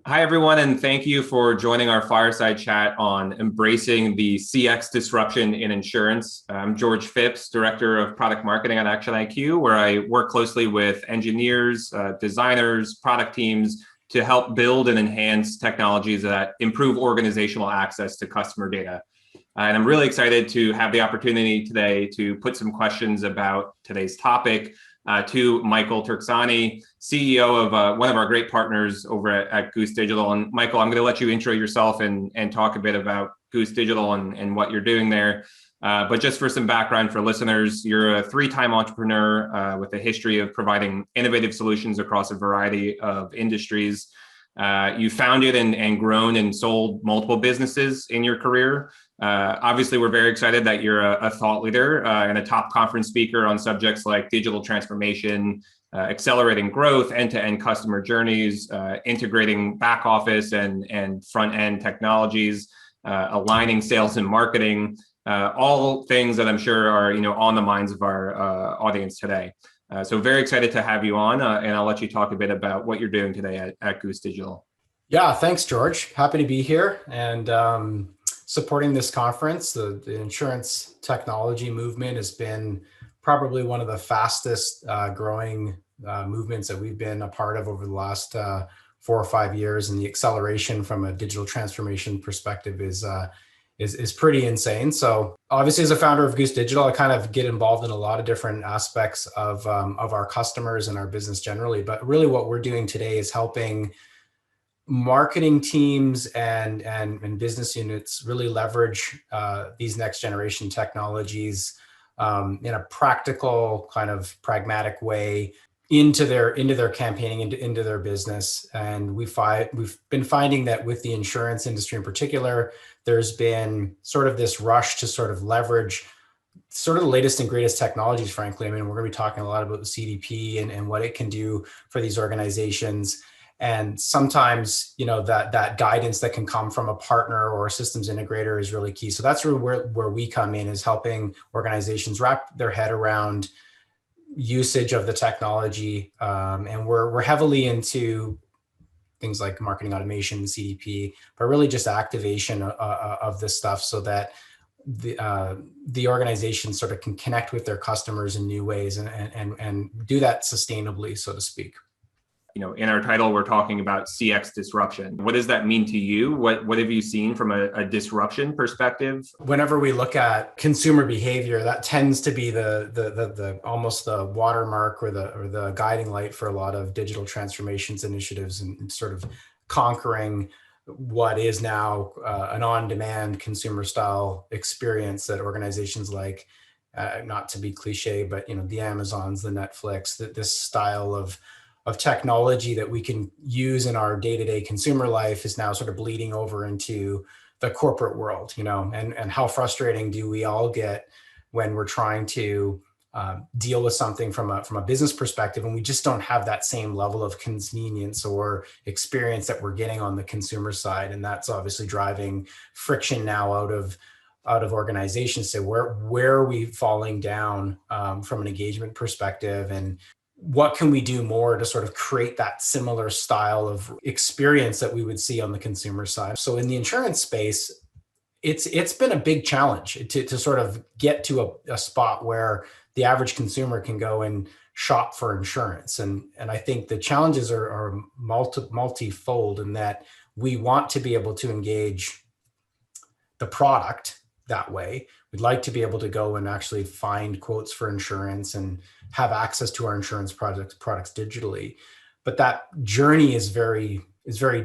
Hi, everyone, and thank you for joining our Fireside chat on embracing the CX disruption in insurance. I'm George Phipps, Director of Product Marketing at ActionIQ, where I work closely with engineers, designers, product teams to help build and enhance technologies that improve organizational access to customer data. And I'm really excited to have the opportunity today to put some questions about today's topic to Michael Turcsanyi, CEO of one of our great partners over at Goose Digital. And Michael, I'm going to let you intro yourself and talk a bit about Goose Digital and what you're doing there. But just for some background for listeners, you're a three-time entrepreneur with a history of providing innovative solutions across a variety of industries. You founded and grown and sold multiple businesses in your career. Obviously, we're very excited that you're a thought leader and a top conference speaker on subjects like digital transformation, accelerating growth, end-to-end customer journeys, integrating back office and front-end technologies, aligning sales and marketing, all things that I'm sure are on the minds of our audience today. So very excited to have you on, and I'll let you talk a bit about what you're doing today at Goose Digital. Yeah, thanks, George. Happy to be here and supporting this conference. The insurance technology movement has been probably one of the fastest growing movements that we've been a part of over the last 4 or 5 years, and the acceleration from a digital transformation perspective is pretty insane. So obviously, as a founder of Goose Digital, I kind of get involved in a lot of different aspects of our customers and our business generally. But really what we're doing today is helping marketing teams and business units really leverage these next generation technologies in a practical, kind of pragmatic way into their campaigning, into their business. And we've been finding that with the insurance industry in particular, there's been sort of this rush to sort of leverage sort of the latest and greatest technologies, frankly. I mean, we're going to be talking a lot about the CDP and what it can do for these organizations. And sometimes, that guidance that can come from a partner or a systems integrator is really key. So that's really where we come in, is helping organizations wrap their head around usage of the technology. And we're heavily into things like marketing automation, CDP, but really just activation of this stuff so that the organization sort of can connect with their customers in new ways and do that sustainably, so to speak. In our title, we're talking about CX disruption. What does that mean to you? What have you seen from a disruption perspective? Whenever we look at consumer behavior, that tends to be the almost the watermark or the guiding light for a lot of digital transformations initiatives, and sort of conquering what is now an on-demand consumer style experience that organizations like, not to be cliche, but the Amazons, the Netflix, this style of technology that we can use in our day-to-day consumer life is now sort of bleeding over into the corporate world, and how frustrating do we all get when we're trying to deal with something from a business perspective, and we just don't have that same level of convenience or experience that we're getting on the consumer side. And that's obviously driving friction now out of organizations. So where are we falling down from an engagement perspective, and what can we do more to sort of create that similar style of experience that we would see on the consumer side? So in the insurance space, it's been a big challenge to sort of get to a spot where the average consumer can go and shop for insurance. And I think the challenges are multifold, in that we want to be able to engage the product that way. We'd like to be able to go and actually find quotes for insurance and have access to our insurance products digitally. But that journey is very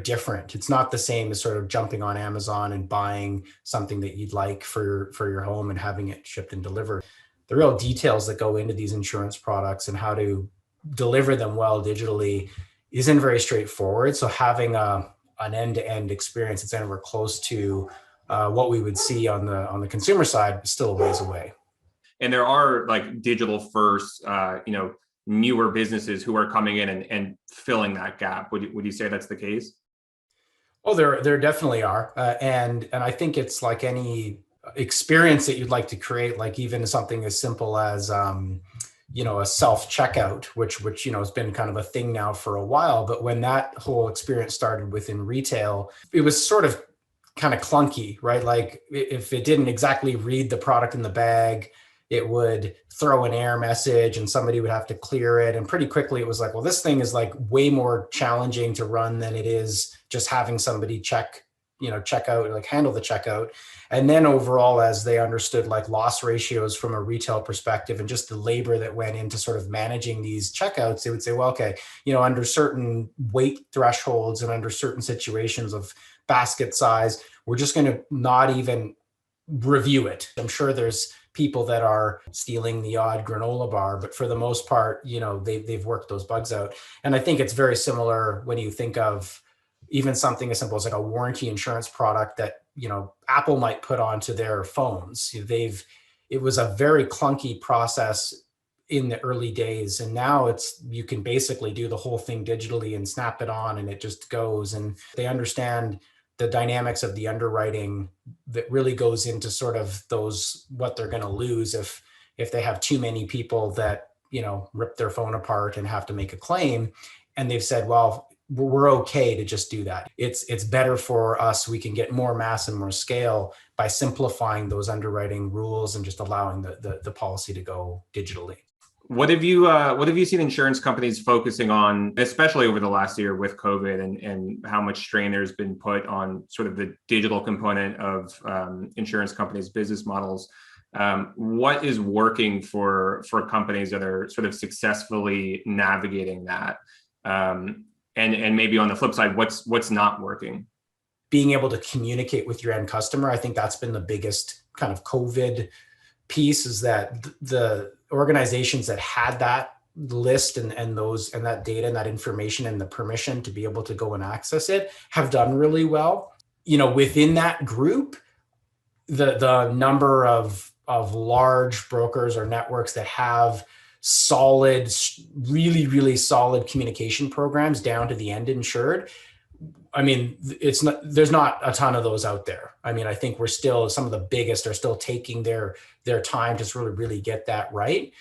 different. It's not the same as sort of jumping on Amazon and buying something that you'd like for your home and having it shipped and delivered. The real details that go into these insurance products and how to deliver them well digitally isn't very straightforward. So having an end-to-end experience that's anywhere close to what we would see on the consumer side is still a ways away. And there are like digital first, newer businesses who are coming in and filling that gap. Would you say that's the case? Oh, there definitely are, and I think it's like any experience that you'd like to create, like even something as simple as a self checkout, which has been kind of a thing now for a while. But when that whole experience started within retail, it was sort of kind of clunky, right? Like if it didn't exactly read the product in the bag, it would throw an error message and somebody would have to clear it. And pretty quickly it was like, well, this thing is like way more challenging to run than it is just having somebody check out, like handle the checkout. And then overall, as they understood like loss ratios from a retail perspective and just the labor that went into sort of managing these checkouts, they would say, well, okay, under certain weight thresholds and under certain situations of basket size, we're just going to not even review it. I'm sure there's people that are stealing the odd granola bar, but for the most part, they've worked those bugs out. And I think it's very similar when you think of even something as simple as like a warranty insurance product that, Apple might put onto their phones. It was a very clunky process in the early days. And now you can basically do the whole thing digitally and snap it on and it just goes. And they understand the dynamics of the underwriting that really goes into sort of what they're going to lose if they have too many people that, rip their phone apart and have to make a claim. And they've said, well, we're okay to just do that. It's better for us. We can get more mass and more scale by simplifying those underwriting rules and just allowing the policy to go digitally. What have you seen insurance companies focusing on, especially over the last year with COVID and how much strain there's been put on sort of the digital component of insurance companies' business models? What is working for companies that are sort of successfully navigating that? And maybe on the flip side, what's not working? Being able to communicate with your end customer, I think that's been the biggest kind of COVID piece, is that the organizations that had that list and that data and that information and the permission to be able to go and access it have done really well. Within that group, the number of large brokers or networks that have solid, really, really solid communication programs down to the end insured. I mean, there's not a ton of those out there. I mean, I think some of the biggest are still taking their time to sort of really get that right.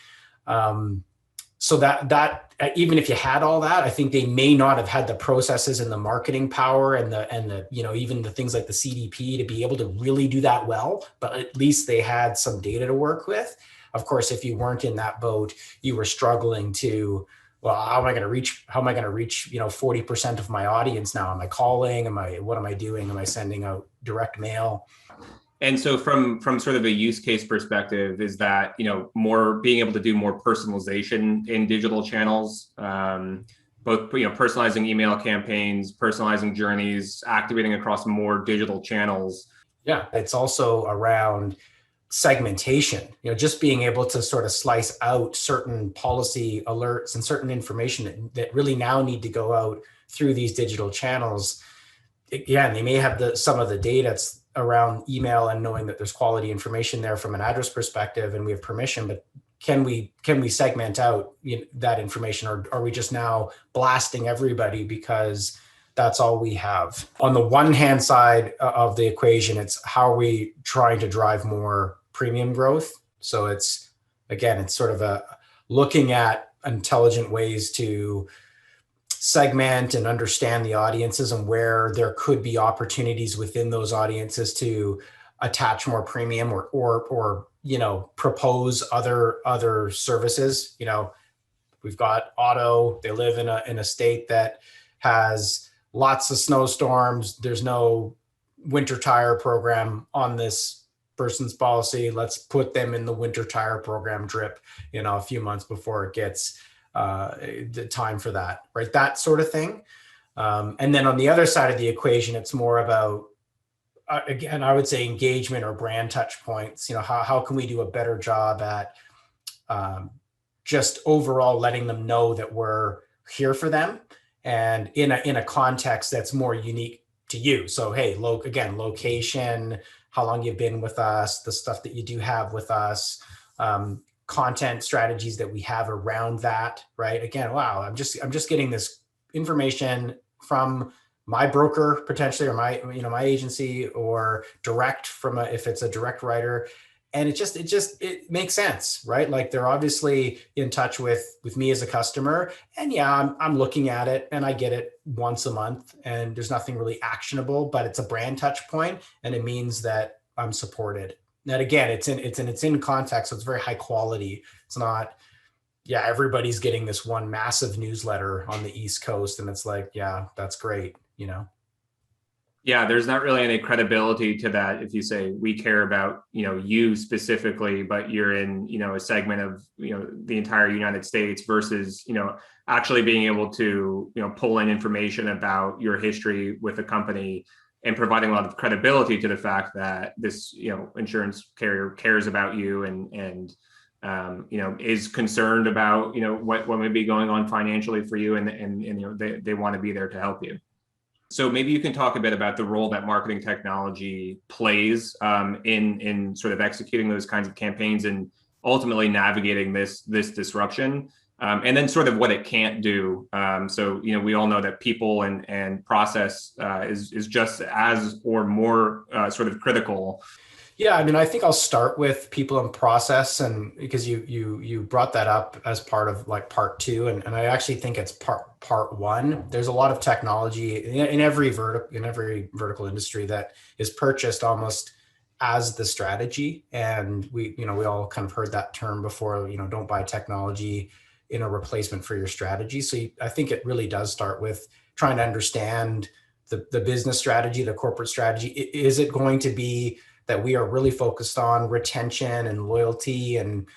So that even if you had all that, I think they may not have had the processes and the marketing power and the even the things like the CDP to be able to really do that well, but at least they had some data to work with. Of course, if you weren't in that boat, you were struggling to, well, how am I going to reach 40% of my audience now? Am I calling? What am I doing? Am I sending out direct mail? And so from sort of a use case perspective, is that, more being able to do more personalization in digital channels, both, personalizing email campaigns, personalizing journeys, activating across more digital channels. Yeah, it's also around segmentation, just being able to sort of slice out certain policy alerts and certain information that really now need to go out through these digital channels. Again, they may have some of the data around email and knowing that there's quality information there from an address perspective and we have permission, but can we segment out that information, or are we just now blasting everybody because that's all we have? On the one hand side of the equation, it's how are we trying to drive more premium growth? So it's sort of looking at intelligent ways to segment and understand the audiences and where there could be opportunities within those audiences to attach more premium or propose other services. We've got auto. They live in a state that has lots of snowstorms. There's no winter tire program on this person's policy. Let's put them in the winter tire program drip, a few months before it gets the time for that, right? That sort of thing. And then on the other side of the equation, it's more about, again, I would say engagement or brand touch points. How can we do a better job at just overall letting them know that we're here for them, and in a context that's more unique to you. So, hey, location, how long you've been with us, the stuff that you do have with us, content strategies that we have around that, right? Again, wow, I'm just getting this information from my broker potentially, or my agency, or direct if it's a direct writer. And it makes sense, right? Like they're obviously in touch with me as a customer, and yeah, I'm looking at it and I get it once a month, and there's nothing really actionable, but it's a brand touch point, and it means that I'm supported. And again, it's in context, so it's very high quality. It's not, yeah, everybody's getting this one massive newsletter on the East Coast, and it's like, yeah, that's great, you know. Yeah, there's not really any credibility to that if you say we care about, you specifically, but you're in, a segment of, the entire United States versus, actually being able to, pull in information about your history with the company and providing a lot of credibility to the fact that this, insurance carrier cares about you and is concerned about, what may be going on financially for you, and they want to be there to help you. So maybe you can talk a bit about the role that marketing technology plays in sort of executing those kinds of campaigns and ultimately navigating this disruption, and then sort of what it can't do. So we all know that people and process is just as or more sort of critical. Yeah, I mean, I think I'll start with people and process, and because you brought that up as part of like part two, and I actually think it's part one. There's a lot of technology in every vertical industry that is purchased almost as the strategy, and we all kind of heard that term before. Don't buy technology in a replacement for your strategy. So I think it really does start with trying to understand the business strategy, the corporate strategy. Is it going to be that we are really focused on retention and loyalty and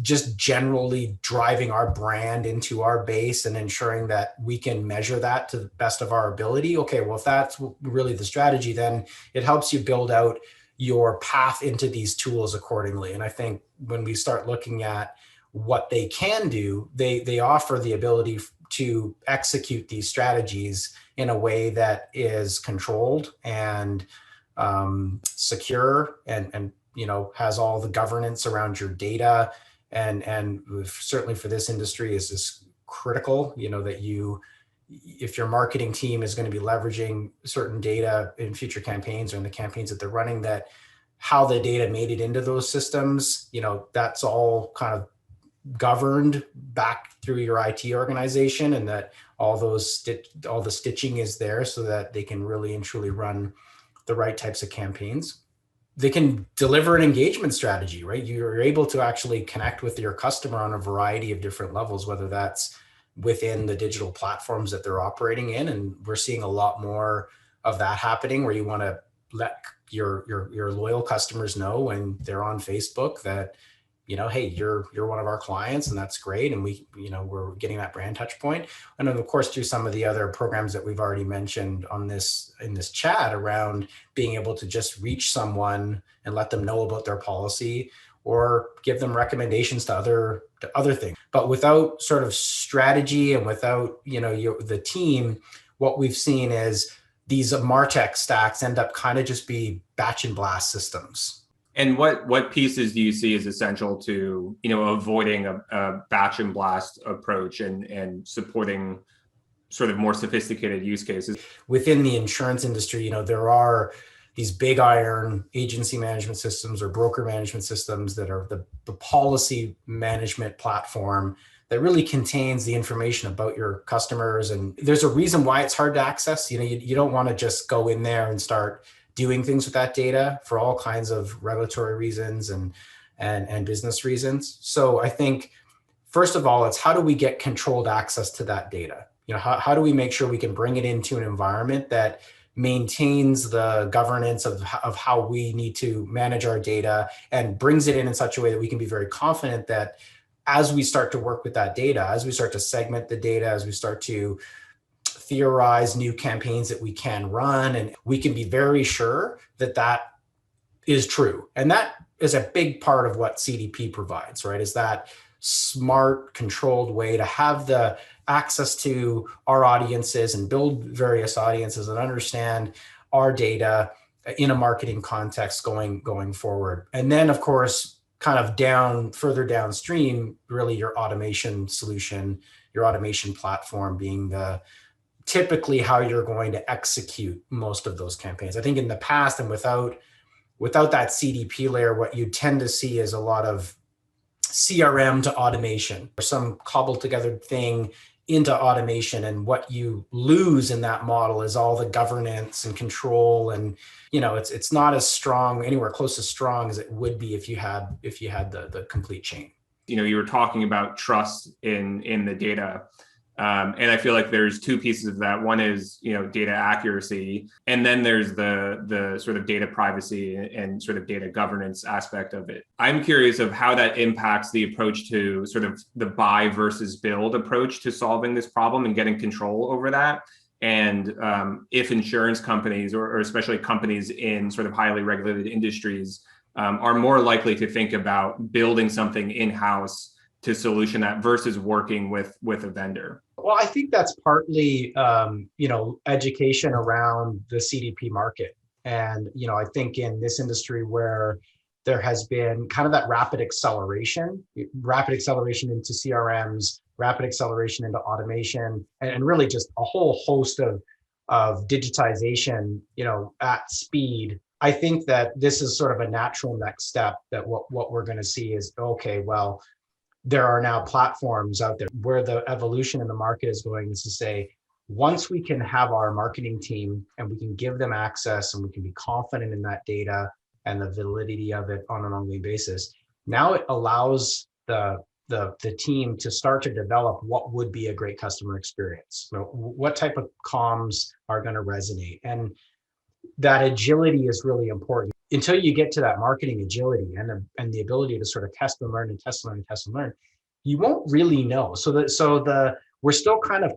just generally driving our brand into our base and ensuring that we can measure that to the best of our ability? Okay, well, if that's really the strategy, then it helps you build out your path into these tools accordingly. And I think when we start looking at what they can do, they offer the ability to execute these strategies in a way that is controlled and secure and has all the governance around your data, and certainly for this industry is critical, that if your marketing team is going to be leveraging certain data in future campaigns or in the campaigns that they're running, that how the data made it into those systems, that's all kind of governed back through your IT organization, and that all the stitching is there so that they can really and truly run the right types of campaigns. They can deliver an engagement strategy, right? You're able to actually connect with your customer on a variety of different levels, whether that's within the digital platforms that they're operating in. And we're seeing a lot more of that happening, where you want to let your loyal customers know when they're on Facebook that, hey, you're one of our clients, and that's great. And we're getting that brand touch point. And then of course, through some of the other programs that we've already mentioned in this chat around being able to just reach someone and let them know about their policy or give them recommendations to other things. But without sort of strategy and without, the team, what we've seen is these martech stacks end up kind of just be batch and blast systems. And what pieces do you see as essential to, avoiding a batch and blast approach and supporting sort of more sophisticated use cases? Within the insurance industry, there are these big iron agency management systems or broker management systems that are the policy management platform that really contains the information about your customers. And there's a reason why it's hard to access. You don't want to just go in there and start doing things with that data for all kinds of regulatory reasons and business reasons. So I think, first of all, it's how do we get controlled access to that data? How do we make sure we can bring it into an environment that maintains the governance of how we need to manage our data and brings it in such a way that we can be very confident that as we start to work with that data, as we start to segment the data, as we start to theorize new campaigns that we can run, and we can be very sure that that is true. And that is a big part of what CDP provides, right? Is that smart, controlled way to have the access to our audiences and build various audiences and understand our data in a marketing context going forward. And then, of course, kind of further downstream, really your automation solution, your automation platform being typically how you're going to execute most of those campaigns. I think in the past, and without without that CDP layer, what you tend to see is a lot of CRM to automation, or some cobbled together thing into automation. And what you lose in that model is all the governance and control. And, it's not as strong, anywhere close as strong as it would be if you had the complete chain. You were talking about trust in the data. And I feel like there's two pieces of that. One is, data accuracy, and then there's the sort of data privacy and sort of data governance aspect of it. I'm curious of how that impacts the approach to sort of the buy versus build approach to solving this problem and getting control over that. And if insurance companies, or especially companies in sort of highly regulated industries, are more likely to think about building something in-house to solution that versus working with a vendor. Well, I think that's partly, education around the CDP market. And, I think in this industry where there has been kind of that rapid acceleration into CRMs, rapid acceleration into automation, and really just a whole host of digitization, at speed. I think that this is sort of a natural next step, that what we're going to see is, okay, well, there are now platforms out there where the evolution in the market is going is to say, once we can have our marketing team and we can give them access and we can be confident in that data and the validity of it on an ongoing basis, now it allows the team to start to develop what would be a great customer experience. What type of comms are going to resonate? And that agility is really important. Until you get to that marketing agility and the ability to sort of test and learn and test and learn and test and learn, you won't really know. We're still kind of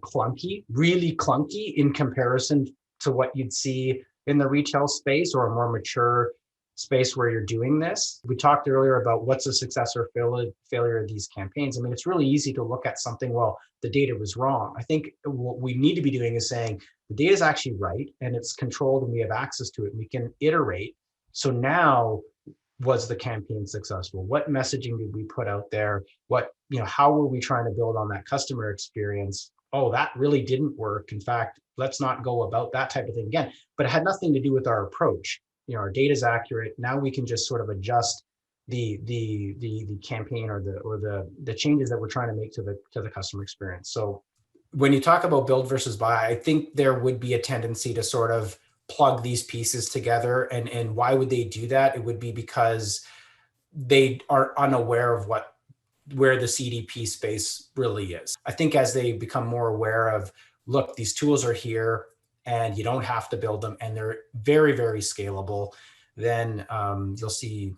really clunky in comparison to what you'd see in the retail space or a more mature space where you're doing this. We talked earlier about what's a success or failure of these campaigns. I mean, it's really easy to look at something, well, the data was wrong. I think what we need to be doing is saying the data is actually right and it's controlled and we have access to it and we can iterate. So now, was the campaign successful? What messaging did we put out there? How were we trying to build on that customer experience? Oh, that really didn't work. In fact, let's not go about that type of thing again. But it had nothing to do with our approach. Our data is accurate. Now we can just sort of adjust the campaign or the changes that we're trying to make to the customer experience. So when you talk about build versus buy, I think there would be a tendency to sort of plug these pieces together. And why would they do that? It would be because they are unaware of where the CDP space really is. I think as they become more aware of, look, these tools are here and you don't have to build them and they're very, very scalable, then you'll see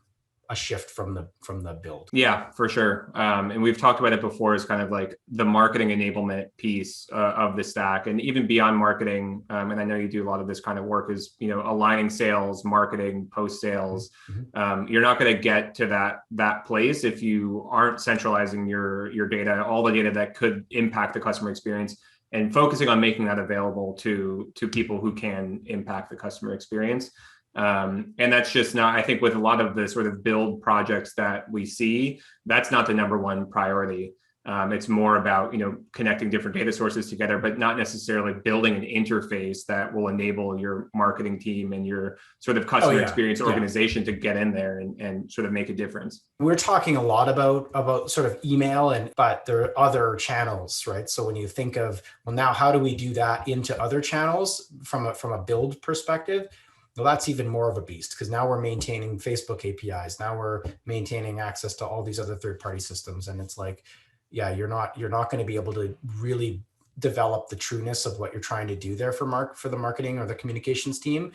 a shift from the build. Yeah, for sure. And we've talked about it before as kind of like the marketing enablement piece of the stack, and even beyond marketing. And I know you do a lot of this kind of work is, aligning sales, marketing, post sales. Mm-hmm. You're not going to get to that place if you aren't centralizing your data, all the data that could impact the customer experience, and focusing on making that available to people who can impact the customer experience. And that's just not, I think with a lot of the sort of build projects that we see, that's not the number one priority. It's more about, connecting different data sources together, but not necessarily building an interface that will enable your marketing team and your sort of customer experience organization to get in there and sort of make a difference. We're talking a lot about sort of email, but there are other channels, right? So when you think of, well, now how do we do that into other channels from a build perspective? Well, that's even more of a beast, because now we're maintaining Facebook APIs. Now we're maintaining access to all these other third-party systems. And it's like, you're not going to be able to really develop the trueness of what you're trying to do there for the marketing or the communications team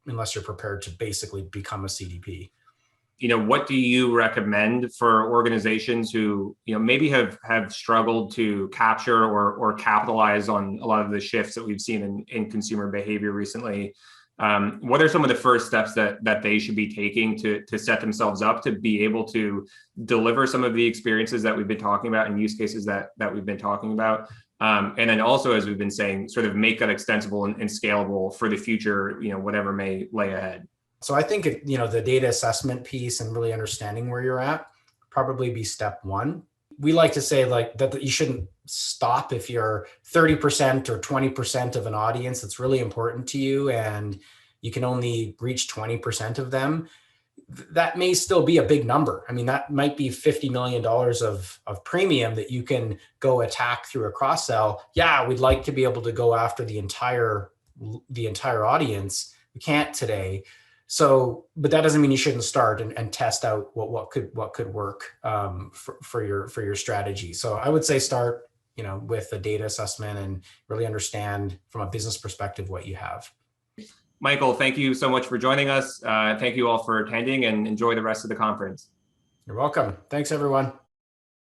unless you're prepared to basically become a CDP. What do you recommend for organizations who, maybe have struggled to capture or capitalize on a lot of the shifts that we've seen in consumer behavior recently? What are some of the first steps that they should be taking to set themselves up to be able to deliver some of the experiences that we've been talking about and use cases that we've been talking about? And then also, as we've been saying, sort of make that extensible and scalable for the future, whatever may lay ahead. So I think, the data assessment piece and really understanding where you're at probably be step one. We like to say that you shouldn't stop if you're 30% or 20% of an audience that's really important to you and you can only reach 20% of them, that may still be a big number. I mean, that might be $50 million of premium that you can go attack through a cross sell. Yeah, we'd like to be able to go after the entire audience. We can't today. So, but that doesn't mean you shouldn't start and test out what could work for your strategy. So I would say start, with the data assessment and really understand from a business perspective what you have. Michael, thank you so much for joining us. Thank you all for attending, and enjoy the rest of the conference. You're welcome. Thanks, everyone.